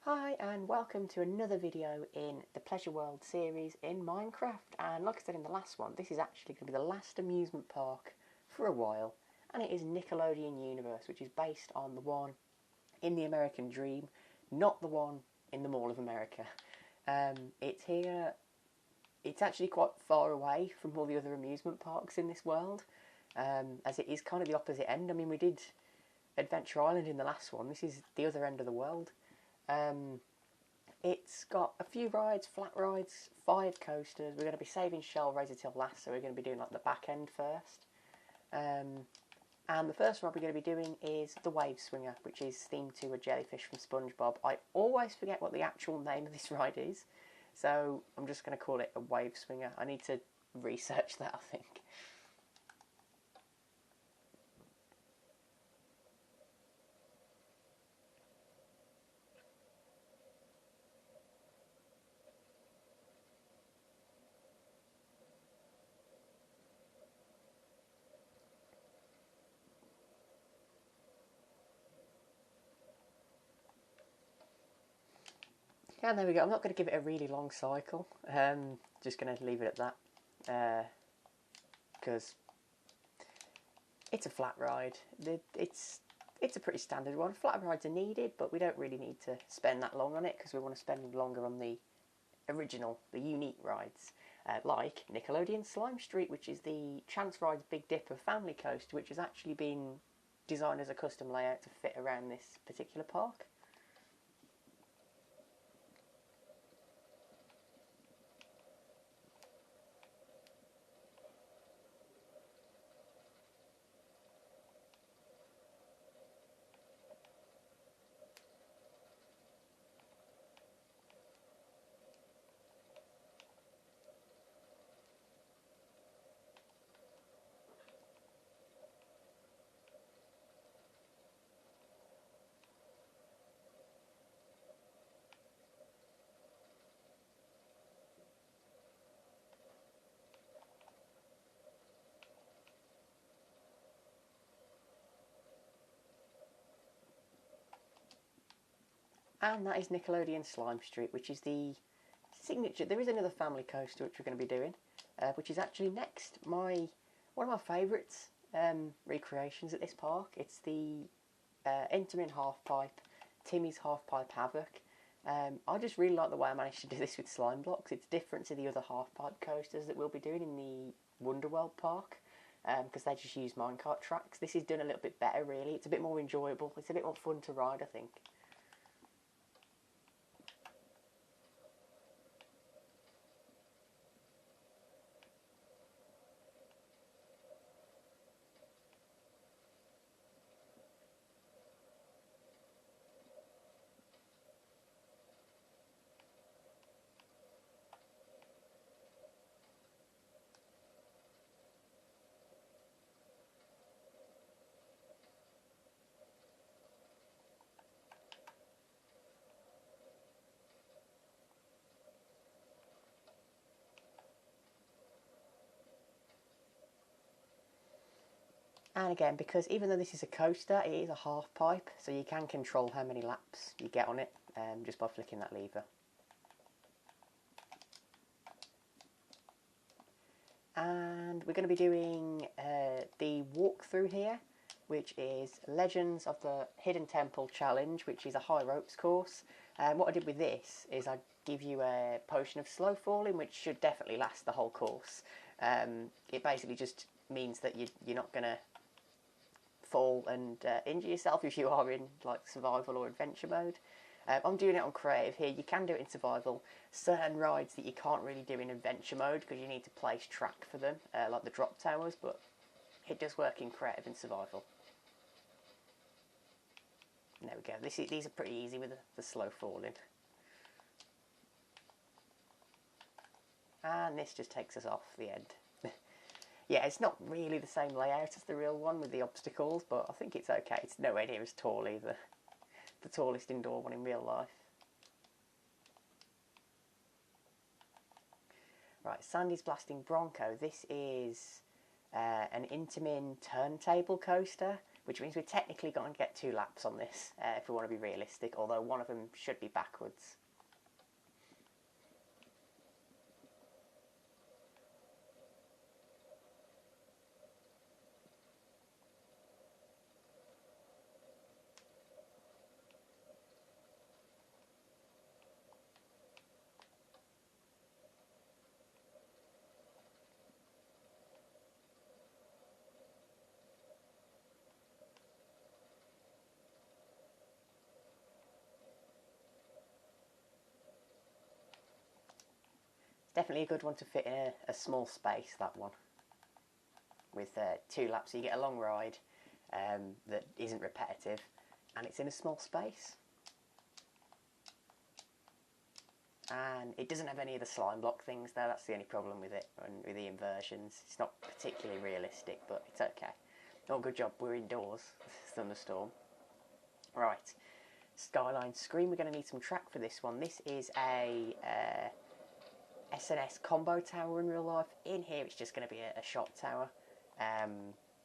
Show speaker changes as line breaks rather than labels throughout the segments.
Hi and welcome to another video in the Pleasure World series in Minecraft, and like I said in the last one, this is actually going to be the last amusement park for a while, and it is Nickelodeon Universe, which is based on the one in the American Dream, not the one in the Mall of America. It's here, it's actually quite far away from all the other amusement parks in this world, as it is kind of the opposite end. I mean, we did Adventure Island in the last one, this is the other end of the world. It's got a few rides, flat rides, 5 coasters. We're going to be saving Shell Razor till last, so we're going to be doing like the back end first. And the first ride we're going to be doing is the Wave Swinger, which is themed to a jellyfish from SpongeBob. I always forget what the actual name of this ride is, so I'm just going to call it a Wave Swinger. I need to research that, I think. And there we go. I'm not going to give it a really long cycle. Just going to leave it at that. Because it's a flat ride. It's a pretty standard one. Flat rides are needed, but we don't really need to spend that long on it because we want to spend longer on the original, the unique rides. Like Nickelodeon Slime Street, which is the Chance Rides Big Dipper family coaster, which has actually been designed as a custom layout to fit around this particular park. And that is Nickelodeon Slime Street, which is the signature. There is another family coaster which we're going to be doing, which is actually next. One of my favourites recreations at this park. It's the Intamin Half Pipe, Timmy's Half Pipe Havoc. I just really like the way I managed to do this with slime blocks. It's different to the other half pipe coasters that we'll be doing in the Wonderworld park, because they just use minecart tracks. This is done a little bit better, really. It's a bit more enjoyable. It's a bit more fun to ride, I think. And again, because even though this is a coaster, it is a half pipe, so you can control how many laps you get on it just by flicking that lever. And we're going to be doing the walkthrough here, which is Legends of the Hidden Temple Challenge, which is a high ropes course. What I did with this is I give you a potion of slow falling, which should definitely last the whole course. It basically just means that you're not going to fall and injure yourself if you are in like survival or adventure mode. I'm doing it on creative here. You can do it in survival. Certain rides that you can't really do in adventure mode because you need to place track for them, like the drop towers, but it does work in creative and survival. There we go. These are pretty easy with the slow falling. And this just takes us off the end. Yeah, it's not really the same layout as the real one with the obstacles, but I think it's okay. It's nowhere near as tall either. The tallest indoor one in real life. Right, Sandy's Blasting Bronco. This is an Intamin turntable coaster, which means we're technically going to get 2 laps on this if we want to be realistic, although one of them should be backwards. Definitely a good one to fit in a small space, that one. With 2 laps, so you get a long ride that isn't repetitive, and it's in a small space. And it doesn't have any of the slime block things there, that's the only problem with it, and with the inversions. It's not particularly realistic, but it's okay. Oh, good job, we're indoors. Thunderstorm. Right, Skyline Screen, we're going to need some track for this one. This is a SNS combo tower in real life. In here it's just going to be a shot tower,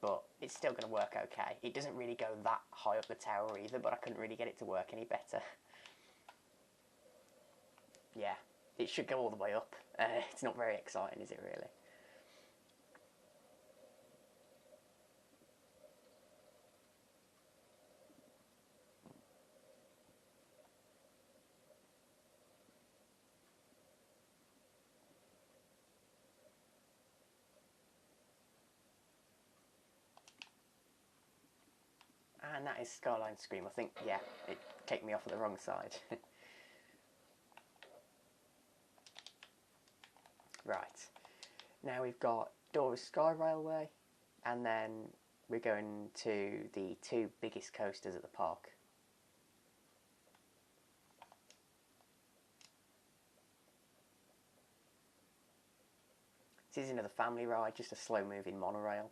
but it's still going to work okay. It doesn't really go that high up the tower either, but I couldn't really get it to work any better. Yeah, it should go all the way up. It's not very exciting, is it really? And that is Skyline Scream. I think, yeah, it kicked me off at the wrong side. Right, now we've got Dora's Sky Railway, and then we're going to the 2 biggest coasters at the park. This is another family ride, just a slow moving monorail.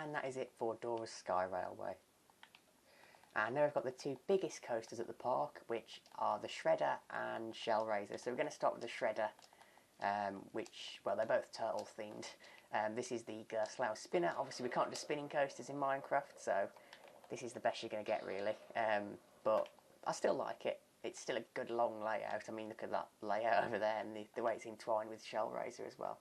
And that is it for Dora's Sky Railway. And now we've got the 2 biggest coasters at the park, which are the Shredder and Shellraiser. So we're going to start with the Shredder, which, well, they're both turtle themed. This is the Gerstlauer spinner. Obviously we can't do spinning coasters in Minecraft, so this is the best you're going to get, really. But I still like it. It's still a good long layout. I mean, look at that layout over there, and the way it's entwined with Shellraiser as well.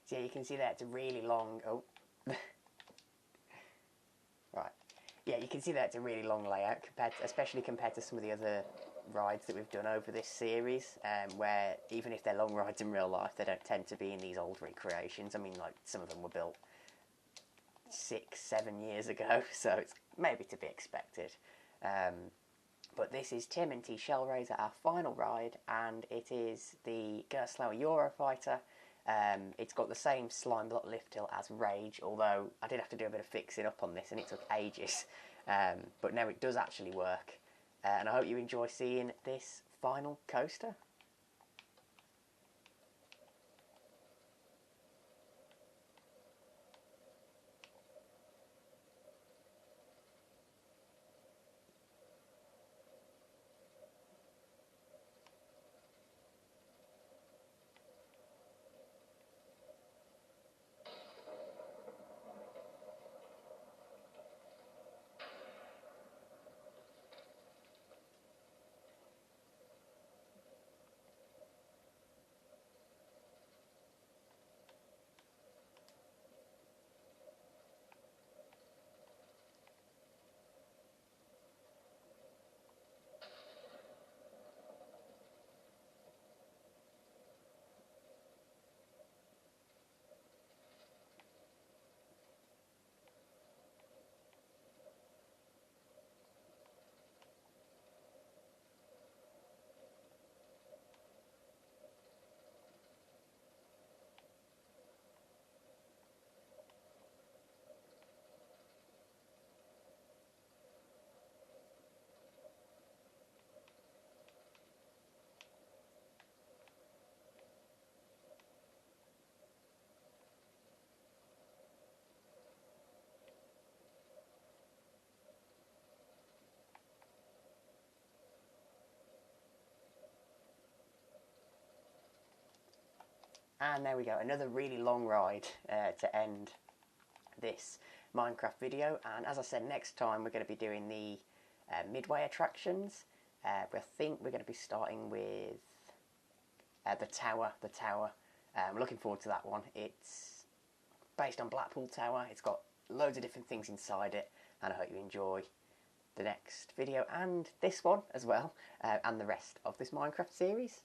So yeah, you can see that it's a really long... Oh. Right. Yeah, you can see that it's a really long layout, especially compared to some of the other rides that we've done over this series, where even if they're long rides in real life, they don't tend to be in these old recreations. I mean, like, some of them were built 6-7 years ago, so it's maybe to be expected. But this is Tim and T Shellraiser, our final ride, and it is the Gerstlauer Eurofighter. It's got the same slime block lift hill as Rage, although I did have to do a bit of fixing up on this and it took ages. But now it does actually work, and I hope you enjoy seeing this final coaster. And there we go, another really long ride to end this Minecraft video. And as I said, next time we're going to be doing the midway attractions. I think we're going to be starting with the tower. I'm looking forward to that one. It's based on Blackpool Tower. It's got loads of different things inside it, and I hope you enjoy the next video and this one as well, and the rest of this Minecraft series.